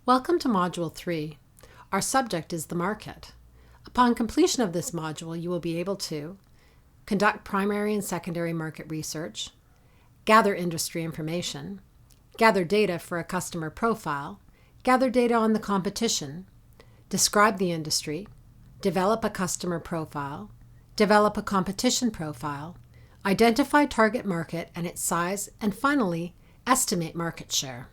Welcome to Module 3. Our subject is the market. Upon completion of this module, you will be able to conduct primary and secondary market research, gather industry information, gather data for a customer profile, gather data on the competition, describe the industry, develop a customer profile, develop a competition profile, identify target market and its size, and finally, estimate market share.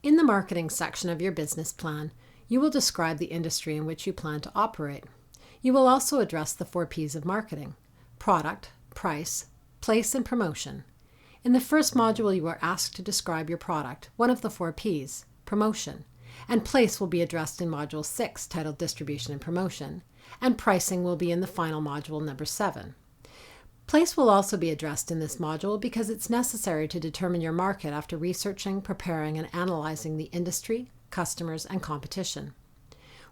In the marketing section of your business plan, you will describe the industry in which you plan to operate. You will also address the 4 P's of marketing: product, price, place, and promotion. In the first module, you are asked to describe your product, one of the 4 P's, promotion, and place will be addressed in Module 6, titled Distribution and Promotion, and pricing will be in the final module, number 7. Place will also be addressed in this module because it's necessary to determine your market after researching, preparing, and analyzing the industry, customers, and competition.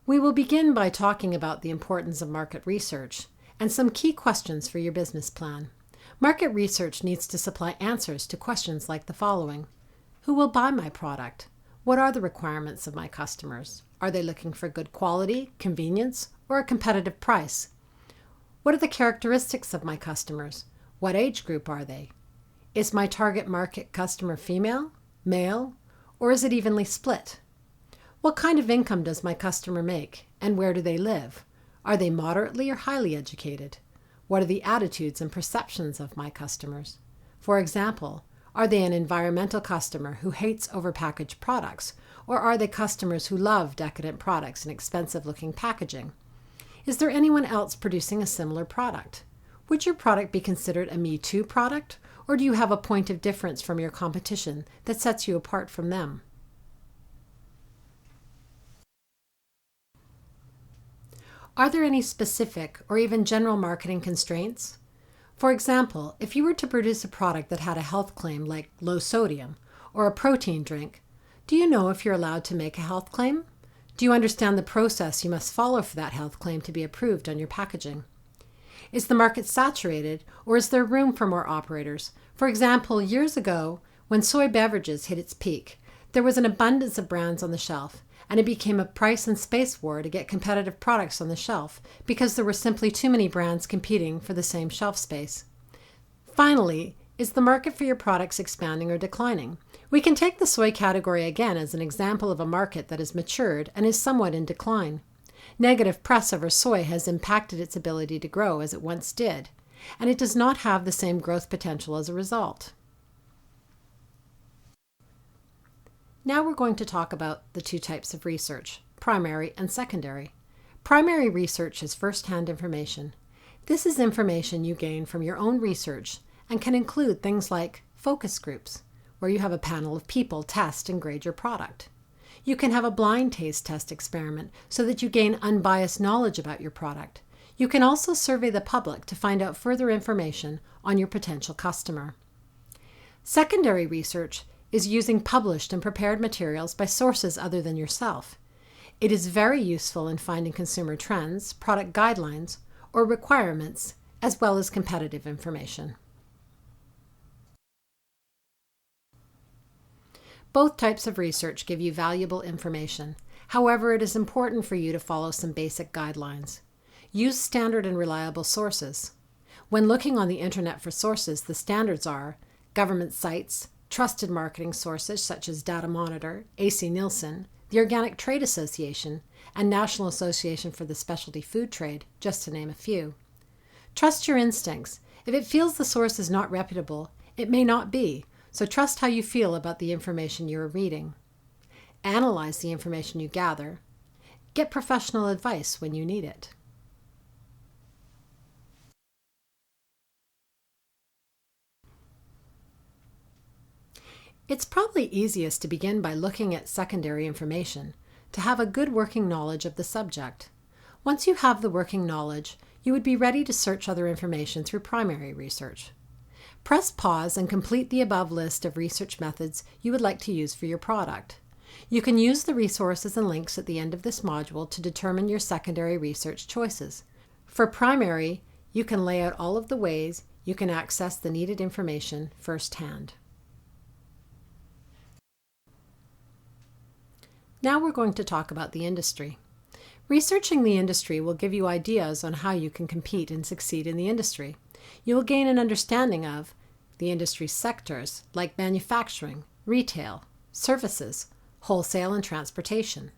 We will begin by talking about the importance of market research and some key questions for your business plan. Market research needs to supply answers to questions like the following: who will buy my product? What are the requirements of my customers? Are they looking for good quality, convenience, or a competitive price? What are the characteristics of my customers? What age group are they? Is my target market customer female, male, or is it evenly split? What kind of income does my customer make, and where do they live? Are they moderately or highly educated? What are the attitudes and perceptions of my customers? For example, are they an environmental customer who hates overpackaged products, or are they customers who love decadent products and expensive-looking packaging? Is there anyone else producing a similar product? Would your product be considered a Me Too product, or do you have a point of difference from your competition that sets you apart from them? Are there any specific or even general marketing constraints? For example, if you were to produce a product that had a health claim like low sodium or a protein drink, do you know if you're allowed to make a health claim? Do you understand the process you must follow for that health claim to be approved on your packaging? Is the market saturated, or is there room for more operators? For example, years ago, when soy beverages hit its peak, there was an abundance of brands on the shelf, and it became a price and space war to get competitive products on the shelf because there were simply too many brands competing for the same shelf space. Finally, is the market for your products expanding or declining? We can take the soy category again as an example of a market that has matured and is somewhat in decline. Negative press over soy has impacted its ability to grow as it once did, and it does not have the same growth potential as a result. Now we're going to talk about the 2 types of research, primary and secondary. Primary research is first-hand information. This is information you gain from your own research and can include things like focus groups, where you have a panel of people test and grade your product. You can have a blind taste test experiment so that you gain unbiased knowledge about your product. You can also survey the public to find out further information on your potential customer. Secondary research is using published and prepared materials by sources other than yourself. It is very useful in finding consumer trends, product guidelines, or requirements, as well as competitive information. Both types of research give you valuable information. However, it is important for you to follow some basic guidelines. Use standard and reliable sources. When looking on the internet for sources, the standards are government sites, trusted marketing sources such as Data Monitor, AC Nielsen, the Organic Trade Association, and National Association for the Specialty Food Trade, just to name a few. Trust your instincts. If it feels the source is not reputable, it may not be. So trust how you feel about the information you are reading. Analyze the information you gather. Get professional advice when you need it. It's probably easiest to begin by looking at secondary information to have a good working knowledge of the subject. Once you have the working knowledge, you would be ready to search other information through primary research. Press pause and complete the above list of research methods you would like to use for your product. You can use the resources and links at the end of this module to determine your secondary research choices. For primary, you can lay out all of the ways you can access the needed information firsthand. Now we're going to talk about the industry. Researching the industry will give you ideas on how you can compete and succeed in the industry. You will gain an understanding of the industry sectors like manufacturing, retail, services, wholesale, and transportation.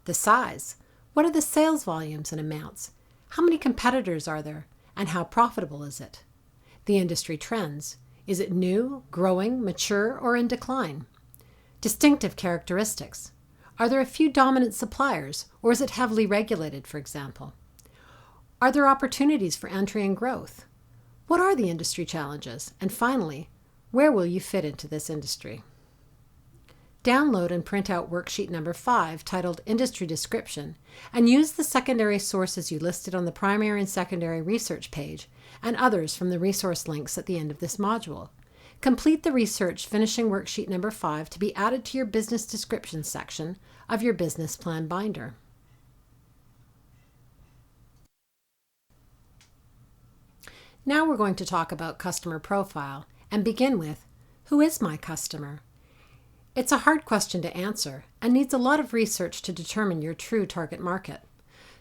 The size. What are the sales volumes and amounts? How many competitors are there, and how profitable is it? The industry trends. Is it new, growing, mature, or in decline? Distinctive characteristics. Are there a few dominant suppliers, or is it heavily regulated, for example? Are there opportunities for entry and growth? What are the industry challenges? And finally, where will you fit into this industry? Download and print out worksheet number 5 titled Industry Description and use the secondary sources you listed on the primary and secondary research page and others from the resource links at the end of this module. Complete the research finishing worksheet number 5 to be added to your business description section of your business plan binder. Now we're going to talk about customer profile and begin with, who is my customer? It's a hard question to answer and needs a lot of research to determine your true target market.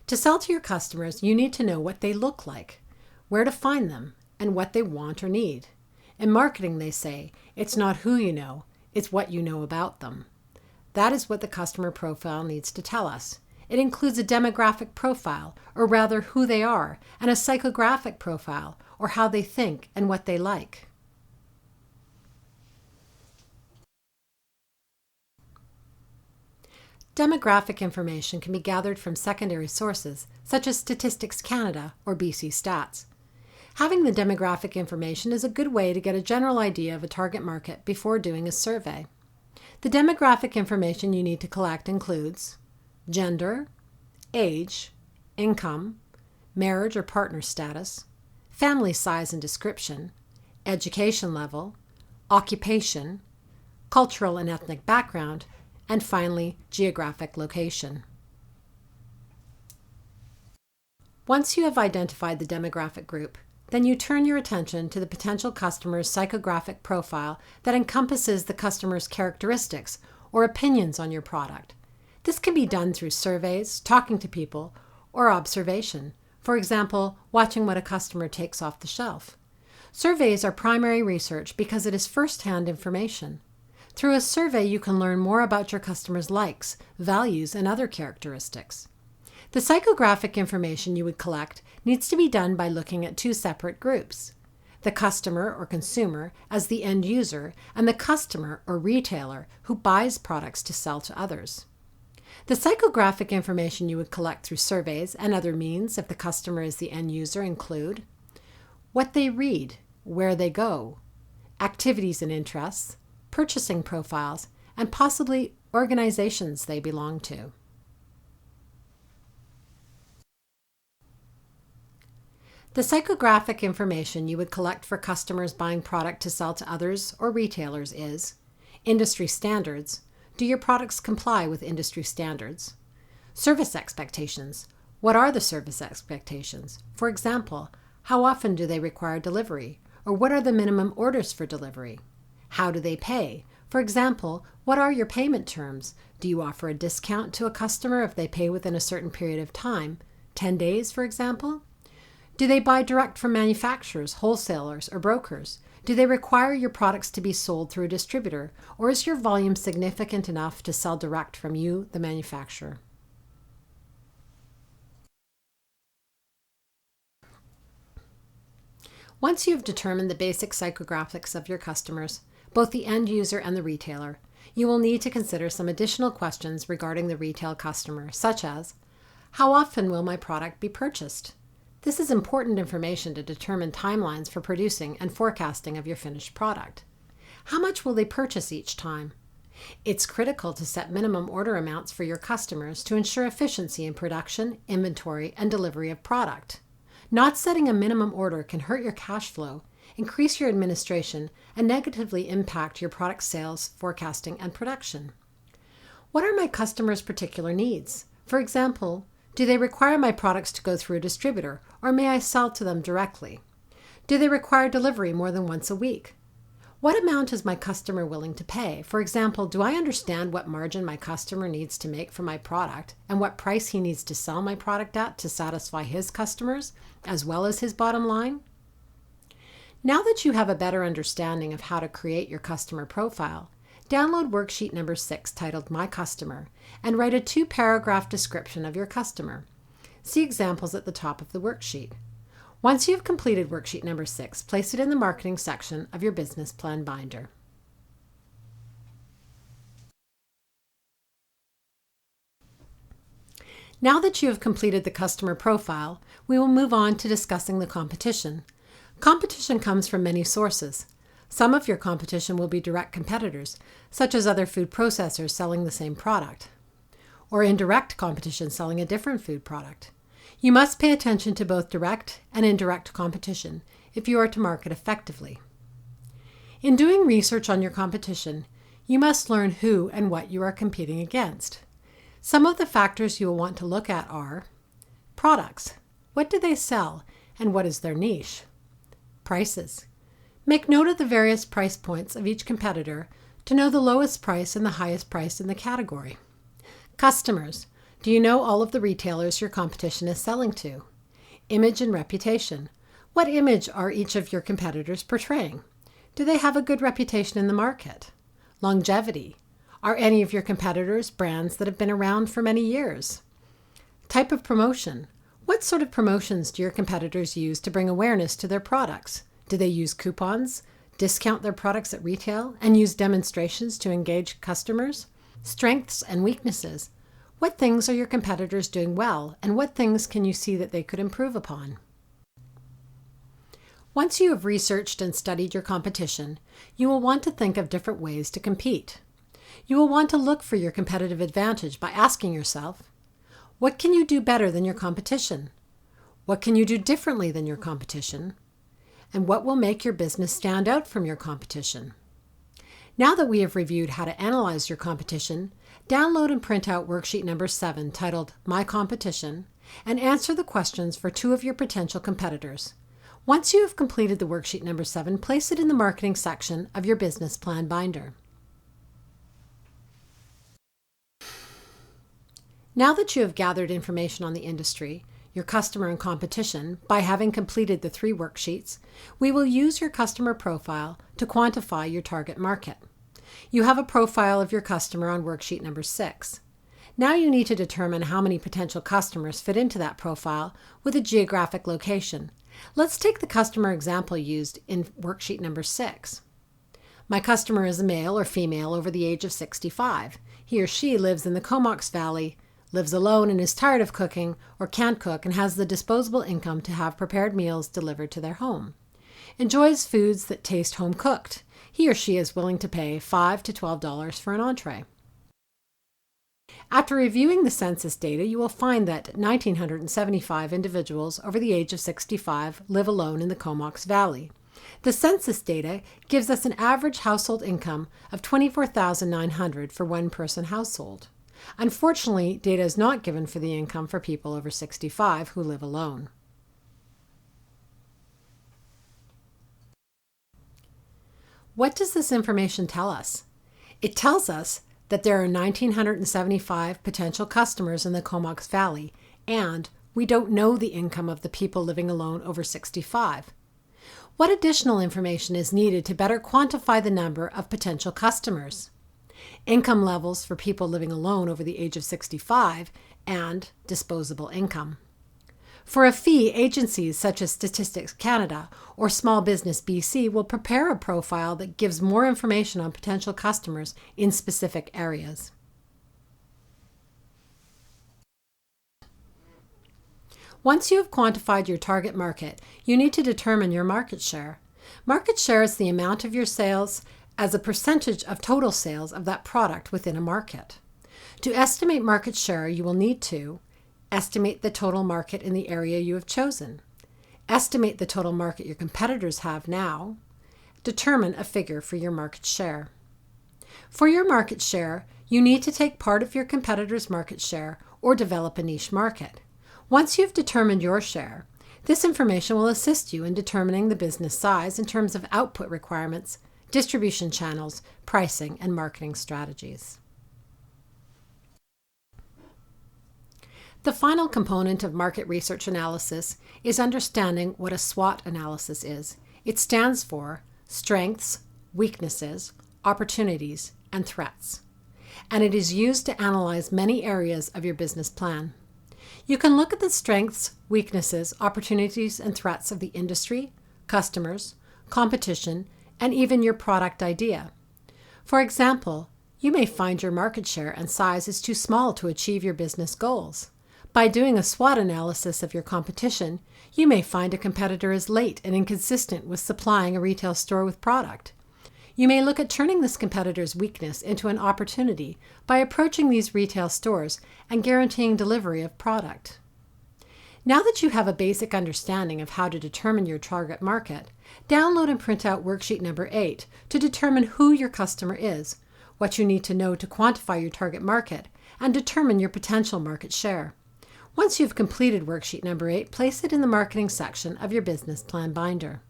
To sell to your customers, you need to know what they look like, where to find them, and what they want or need. In marketing, they say, it's not who you know, it's what you know about them. That is what the customer profile needs to tell us. It includes a demographic profile, or rather who they are, and a psychographic profile, or how they think and what they like. Demographic information can be gathered from secondary sources, such as Statistics Canada or BC Stats. Having the demographic information is a good way to get a general idea of a target market before doing a survey. The demographic information you need to collect includes gender, age, income, marriage or partner status, family size and description, education level, occupation, cultural and ethnic background, and finally, geographic location. Once you have identified the demographic group, then you turn your attention to the potential customer's psychographic profile that encompasses the customer's characteristics or opinions on your product. This can be done through surveys, talking to people, or observation. For example, watching what a customer takes off the shelf. Surveys are primary research because it is first-hand information. Through a survey, you can learn more about your customer's likes, values, and other characteristics. The psychographic information you would collect needs to be done by looking at two separate groups: the customer or consumer as the end user, and the customer or retailer who buys products to sell to others. The psychographic information you would collect through surveys and other means if the customer is the end user include what they read, where they go, activities and interests, purchasing profiles, and possibly organizations they belong to. The psychographic information you would collect for customers buying product to sell to others or retailers is industry standards. Do your products comply with industry standards? Service expectations. What are the service expectations? For example, how often do they require delivery? Or what are the minimum orders for delivery? How do they pay? For example, what are your payment terms? Do you offer a discount to a customer if they pay within a certain period of time, 10 days, for example? Do they buy direct from manufacturers, wholesalers, or brokers? Do they require your products to be sold through a distributor, or is your volume significant enough to sell direct from you, the manufacturer? Once you have determined the basic psychographics of your customers, both the end user and the retailer, you will need to consider some additional questions regarding the retail customer, such as, how often will my product be purchased? This is important information to determine timelines for producing and forecasting of your finished product. How much will they purchase each time? It's critical to set minimum order amounts for your customers to ensure efficiency in production, inventory, and delivery of product. Not setting a minimum order can hurt your cash flow, increase your administration, and negatively impact your product sales, forecasting, and production. What are my customers' particular needs? For example, do they require my products to go through a distributor, or may I sell to them directly? Do they require delivery more than once a week? What amount is my customer willing to pay? For example, do I understand what margin my customer needs to make for my product and what price he needs to sell my product at to satisfy his customers as well as his bottom line? Now that you have a better understanding of how to create your customer profile, download worksheet number 6 titled My Customer and write a 2-paragraph description of your customer. See examples at the top of the worksheet. Once you have completed worksheet number 6, place it in the marketing section of your business plan binder. Now that you have completed the customer profile, we will move on to discussing the competition. Competition comes from many sources. Some of your competition will be direct competitors, such as other food processors selling the same product, or indirect competition selling a different food product. You must pay attention to both direct and indirect competition if you are to market effectively. In doing research on your competition, you must learn who and what you are competing against. Some of the factors you will want to look at are products. What do they sell and what is their niche? Prices. Make note of the various price points of each competitor to know the lowest price and the highest price in the category. Customers. Do you know all of the retailers your competition is selling to? Image and reputation. What image are each of your competitors portraying? Do they have a good reputation in the market? Longevity. Are any of your competitors brands that have been around for many years? Type of promotion. What sort of promotions do your competitors use to bring awareness to their products? Do they use coupons, discount their products at retail, and use demonstrations to engage customers? Strengths and weaknesses. What things are your competitors doing well, and what things can you see that they could improve upon? Once you have researched and studied your competition, you will want to think of different ways to compete. You will want to look for your competitive advantage by asking yourself, what can you do better than your competition? What can you do differently than your competition? And what will make your business stand out from your competition? Now that we have reviewed how to analyze your competition, download and print out worksheet number 7 titled My Competition and answer the questions for 2 of your potential competitors. Once you have completed the worksheet number 7, place it in the marketing section of your business plan binder. Now that you have gathered information on the industry, your customer and competition, by having completed the 3 worksheets, we will use your customer profile to quantify your target market. You have a profile of your customer on worksheet number 6. Now you need to determine how many potential customers fit into that profile with a geographic location. Let's take the customer example used in worksheet number 6. My customer is a male or female over the age of 65. He or she lives in the Comox Valley, lives alone and is tired of cooking or can't cook and has the disposable income to have prepared meals delivered to their home. Enjoys foods that taste home cooked. He or she is willing to pay $5 to $12 for an entree. After reviewing the census data, you will find that 1,975 individuals over the age of 65 live alone in the Comox Valley. The census data gives us an average household income of $24,900 for one-person household. Unfortunately, data is not given for the income for people over 65 who live alone. What does this information tell us? It tells us that there are 1,975 potential customers in the Comox Valley, and we don't know the income of the people living alone over 65. What additional information is needed to better quantify the number of potential customers? Income levels for people living alone over the age of 65, and disposable income. For a fee, agencies such as Statistics Canada or Small Business BC will prepare a profile that gives more information on potential customers in specific areas. Once you have quantified your target market, you need to determine your market share. Market share is the amount of your sales as a percentage of total sales of that product within a market. To estimate market share, you will need to estimate the total market in the area you have chosen, estimate the total market your competitors have now, determine a figure for your market share. For your market share, you need to take part of your competitor's market share or develop a niche market. Once you've determined your share, this information will assist you in determining the business size in terms of output requirements, distribution channels, pricing, and marketing strategies. The final component of market research analysis is understanding what a SWOT analysis is. It stands for strengths, weaknesses, opportunities, and threats, and it is used to analyze many areas of your business plan. You can look at the strengths, weaknesses, opportunities, and threats of the industry, customers, competition, and even your product idea. For example, you may find your market share and size is too small to achieve your business goals. By doing a SWOT analysis of your competition, you may find a competitor is late and inconsistent with supplying a retail store with product. You may look at turning this competitor's weakness into an opportunity by approaching these retail stores and guaranteeing delivery of product. Now that you have a basic understanding of how to determine your target market, download and print out worksheet number 8 to determine who your customer is, what you need to know to quantify your target market, and determine your potential market share. Once you've completed worksheet number 8, place it in the marketing section of your business plan binder.